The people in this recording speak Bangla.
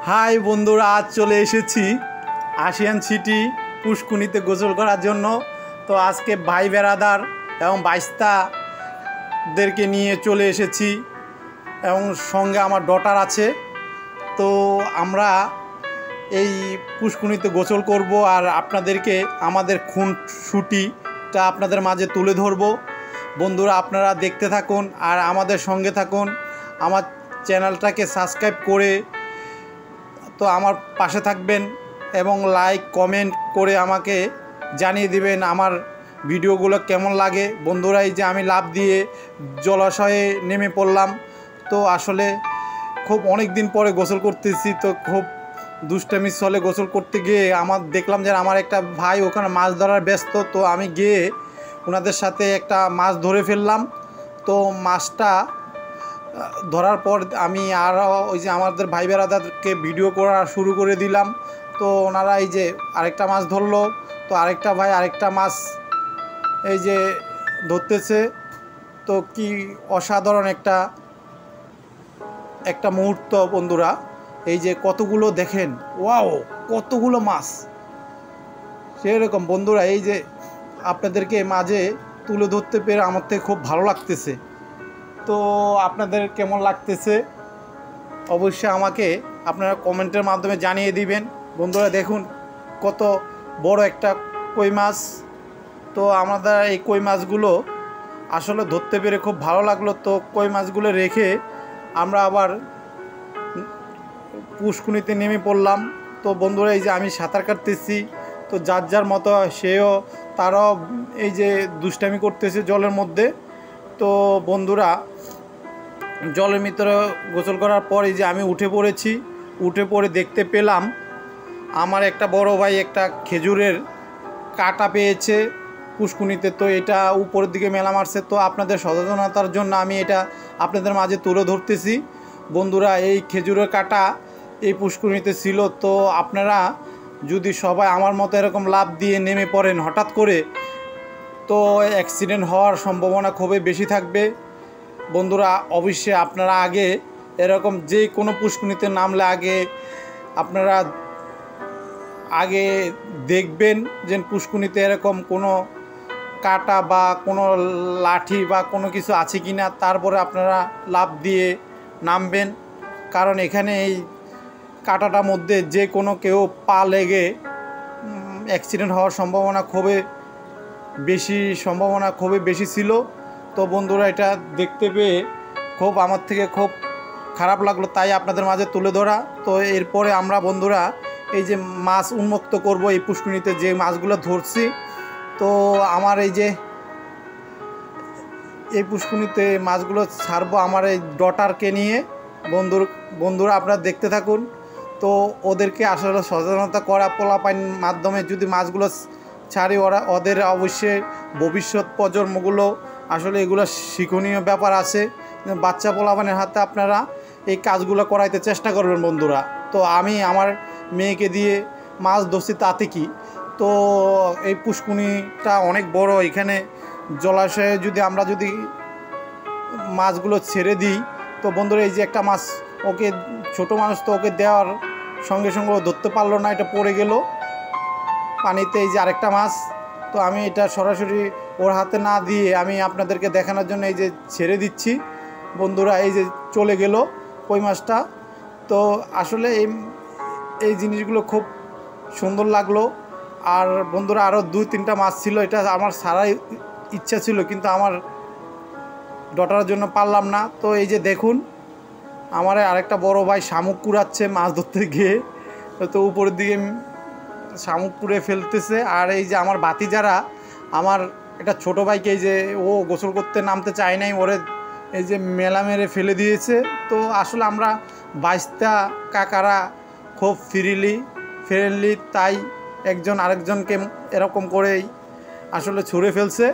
হাই বন্ধুরা, আজ চলে এসেছি আশিয়ান সিটি পুষ্কুনিতে গোসল করার জন্য। তো আজকে ভাই বেড়াদার এবং বাইস্তাদেরকে নিয়ে চলে এসেছি এবং সঙ্গে আমার ডটার আছে। তো আমরা এই পুষ্কুনিতে গোসল করব আর আপনাদেরকে আমাদের খুনসুটিটা আপনাদের মাঝে তুলে ধরব। বন্ধুরা, আপনারা দেখতে থাকুন আর আমাদের সঙ্গে থাকুন। আমার চ্যানেলটাকে সাবস্ক্রাইব করে তো আমার পাশে থাকবেন এবং লাইক কমেন্ট করে আমাকে জানিয়ে দিবেন আমার ভিডিওগুলো কেমন লাগে। বন্ধুরা, এই যে আমি লাফ দিয়ে জলাশয়ে নেমে পড়লাম। তো আসলে খুব অনেক দিন পরে গোসল করতেছি, তো খুব দুষ্টামির ছলে গোসল করতে গিয়ে দেখলাম যে আমার একটা ভাই ওখানে মাছ ধরার ব্যস্ত। তো আমি গিয়ে ওনাদের সাথে একটা মাছ ধরে ফেললাম। তো মাছটা ধরার পর আমি আর ওই যে আমাদের ভাই বেড়াদারকে ভিডিও করা শুরু করে দিলাম। তো ওনারা এই যে আরেকটা মাছ ধরলো। তো আরেকটা ভাই আরেকটা মাছ এই যে ধরতেছে। তো কি অসাধারণ একটা মুহূর্ত বন্ধুরা। এই যে কতগুলো দেখেন, ওয়াও কতগুলো মাছ। সেরকম বন্ধুরা, এই যে আপনাদেরকে মাঝে তুলে ধরতে পেরে আমার থেকে খুব ভালো লাগতেছে। তো আপনাদের কেমন লাগতেছে অবশ্যই আমাকে আপনারা কমেন্টের মাধ্যমে জানিয়ে দিবেন। বন্ধুরা দেখুন কত বড় একটা কই মাছ। তো আমাদের এই কই মাছগুলো আসলে ধরতে পেরে খুব ভালো লাগলো। তো কই মাছগুলো রেখে আমরা আবার পুষ্কুনিতে নেমে পড়লাম। তো বন্ধুরা, এই যে আমি সাঁতার কাটতেছি, তো যার যার মতো তারাও এই যে দুষ্টামি করতেছে জলের মধ্যে। তো বন্ধুরা, জলের ভিতরে গোসল করার পরে যে আমি উঠে পড়ে দেখতে পেলাম আমার একটা বড় ভাই একটা খেজুরের কাটা পেয়েছে পুষ্কুনিতে। তো এটা উপরের দিকে মেলা মারছে। তো আপনাদের সচেতনতার জন্য আমি এটা আপনাদের মাঝে তুলে ধরতেছি। বন্ধুরা, এই খেজুরের কাটা এই পুষ্কুনিতে ছিল। তো আপনারা যদি সবাই আমার মতো এরকম লাফ দিয়ে নেমে পড়েন হঠাৎ করে, তো অ্যাক্সিডেন্ট হওয়ার সম্ভাবনা খুবই বেশি থাকবে। বন্ধুরা, অবশ্যই আপনারা আগে এরকম যে কোনো পুষ্কুনিতে নামলে আপনারা আগে দেখবেন যে পুষ্কুনিতে এরকম কোনো কাটা বা কোনো লাঠি বা কোনো কিছু আছে কি না, তারপরে আপনারা লাফ দিয়ে নামবেন। কারণ এখানে এই কাটাটার মধ্যে যে কোনো কেউ পা লেগে অ্যাক্সিডেন্ট হওয়ার সম্ভাবনা খুবই বেশি ছিল। তো বন্ধুরা, এটা দেখতে পেয়ে আমার থেকে খুব খারাপ লাগলো, তাই আপনাদের মাঝে তুলে ধরা। তো এরপরে আমরা বন্ধুরা এই যে মাছ উন্মুক্ত করব এই পুষ্কুনিতে যে মাছগুলো ধরছি। তো আমার এই পুষ্কুনিতে মাছগুলো ছাড়বো আমার এই ডটারকে নিয়ে। বন্ধুরা আপনারা দেখতে থাকুন। তো ওদেরকে আসলে সচেতনতা করা পোলাপাইন মাধ্যমে যদি মাছগুলো ছাড়ি, ওদের অবশ্যই ভবিষ্যৎ প্রজন্মগুলো আসলে এগুলো শিক্ষণীয় ব্যাপার আছে। বাচ্চা পোলাপানের হাতে আপনারা এই কাজগুলো করাইতে চেষ্টা করবেন বন্ধুরা। তো আমি আমার মেয়েকে দিয়ে মাছ ধরছি, তাতে কি। তো এই পুষ্কুনিটা অনেক বড়। এখানে জলাশয়ে আমরা যদি মাছগুলো ছেড়ে দিই, তো বন্ধুরা এই যে একটা মাছ, ওকে ছোট মানুষ, তো ওকে দেওয়ার সঙ্গে সঙ্গে ও ধরতে পারলো না, এটা পড়ে গেল পানিতে। এই যে আরেকটা মাছ, তো আমি এটা সরাসরি ওর হাতে না দিয়ে আমি আপনাদেরকে দেখানোর জন্য এই যে ছেড়ে দিচ্ছি। বন্ধুরা, এই যে চলে গেল কই মাছটা। তো আসলে এই জিনিসগুলো খুব সুন্দর লাগলো। আর বন্ধুরা, আরও 2-3টা মাছ ছিল, এটা আমার সারাই ইচ্ছা ছিল, কিন্তু আমার ডটার জন্য পারলাম না। তো এই যে দেখুন আমার আরেকটা বড় ভাই শামুক কুড়াচ্ছে মাছ ধরতে গিয়ে। তো উপরের দিকে শামুক কুড়ে ফেলতেছে। আর এই যে আমার ভাতিজারা আমার একটা ছোটো ভাইকে এই যে ও গোসল করতে নামতে চায় নাই, ওরে এই যে মেলা মেরে ফেলে দিয়েছে। তো আসলে আমরা বাইস্তা কাকারা খুব ফ্রেন্ডলি, তাই একজন আরেকজনকে এরকম করেই আসলে ছুঁড়ে ফেলছে।